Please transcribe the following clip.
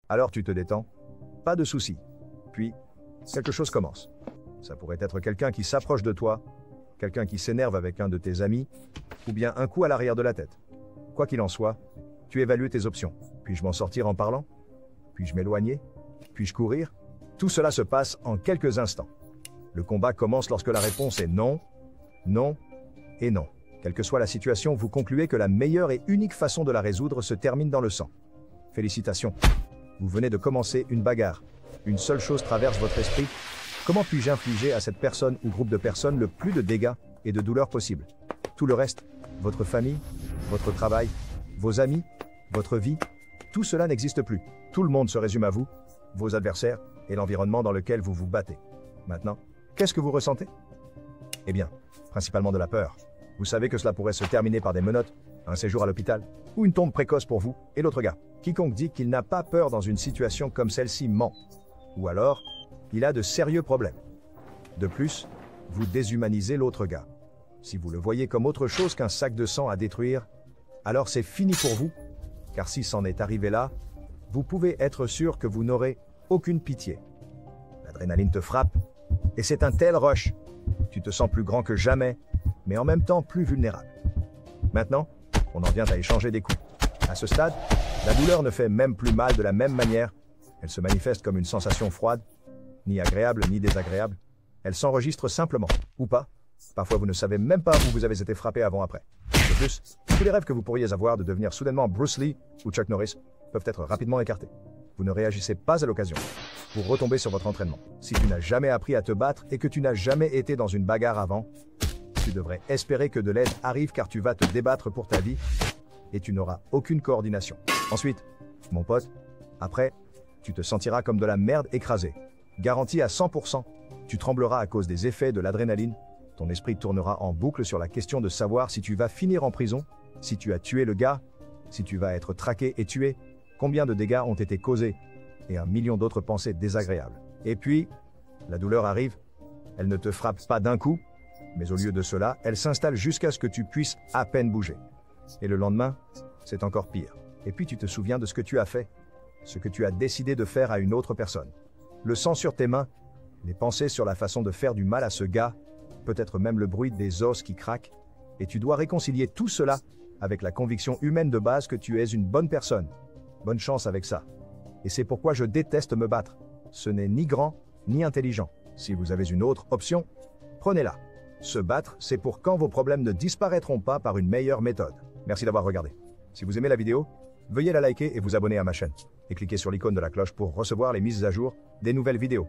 Alors tu te détends, pas de souci. Puis, quelque chose commence. Ça pourrait être quelqu'un qui s'approche de toi, quelqu'un qui s'énerve avec un de tes amis, ou bien un coup à l'arrière de la tête. Quoi qu'il en soit, tu évalues tes options. Puis-je m'en sortir en parlant? Puis-je m'éloigner? Puis-je courir? Tout cela se passe en quelques instants. Le combat commence lorsque la réponse est non, non et non. Quelle que soit la situation, vous concluez que la meilleure et unique façon de la résoudre se termine dans le sang. Félicitations. Vous venez de commencer une bagarre. Une seule chose traverse votre esprit. Comment puis-je infliger à cette personne ou groupe de personnes le plus de dégâts et de douleurs possible? Tout le reste, votre famille, votre travail, vos amis, votre vie, tout cela n'existe plus. Tout le monde se résume à vous, vos adversaires et l'environnement dans lequel vous vous battez. Maintenant, qu'est-ce que vous ressentez? Eh bien, principalement de la peur. Vous savez que cela pourrait se terminer par des menottes, un séjour à l'hôpital, ou une tombe précoce pour vous et l'autre gars. Quiconque dit qu'il n'a pas peur dans une situation comme celle-ci ment. Ou alors, il a de sérieux problèmes. De plus, vous déshumanisez l'autre gars. Si vous le voyez comme autre chose qu'un sac de sang à détruire, alors c'est fini pour vous, car si c'en est arrivé là, vous pouvez être sûr que vous n'aurez aucune pitié. L'adrénaline te frappe, et c'est un tel rush. Tu te sens plus grand que jamais, mais en même temps plus vulnérable. Maintenant, on en vient à échanger des coups. À ce stade, la douleur ne fait même plus mal de la même manière. Elle se manifeste comme une sensation froide, ni agréable ni désagréable. Elle s'enregistre simplement, ou pas. Parfois vous ne savez même pas où vous avez été frappé avant-après. De plus, tous les rêves que vous pourriez avoir de devenir soudainement Bruce Lee ou Chuck Norris peuvent être rapidement écartés. Vous ne réagissez pas à l'occasion. Vous retombez sur votre entraînement. Si tu n'as jamais appris à te battre et que tu n'as jamais été dans une bagarre avant, tu devrais espérer que de l'aide arrive car tu vas te débattre pour ta vie et tu n'auras aucune coordination. Ensuite, mon pote, après, tu te sentiras comme de la merde écrasée. Garanti à 100%, tu trembleras à cause des effets de l'adrénaline. Ton esprit tournera en boucle sur la question de savoir si tu vas finir en prison, si tu as tué le gars, si tu vas être traqué et tué, combien de dégâts ont été causés, et un million d'autres pensées désagréables. Et puis, la douleur arrive, elle ne te frappe pas d'un coup, mais au lieu de cela, elle s'installe jusqu'à ce que tu puisses à peine bouger. Et le lendemain, c'est encore pire. Et puis tu te souviens de ce que tu as fait, ce que tu as décidé de faire à une autre personne. Le sang sur tes mains, les pensées sur la façon de faire du mal à ce gars, peut-être même le bruit des os qui craquent, et tu dois réconcilier tout cela avec la conviction humaine de base que tu es une bonne personne. Bonne chance avec ça. Et c'est pourquoi je déteste me battre. Ce n'est ni grand, ni intelligent. Si vous avez une autre option, prenez-la. Se battre, c'est pour quand vos problèmes ne disparaîtront pas par une meilleure méthode. Merci d'avoir regardé. Si vous aimez la vidéo, veuillez la liker et vous abonner à ma chaîne. Et cliquez sur l'icône de la cloche pour recevoir les mises à jour des nouvelles vidéos.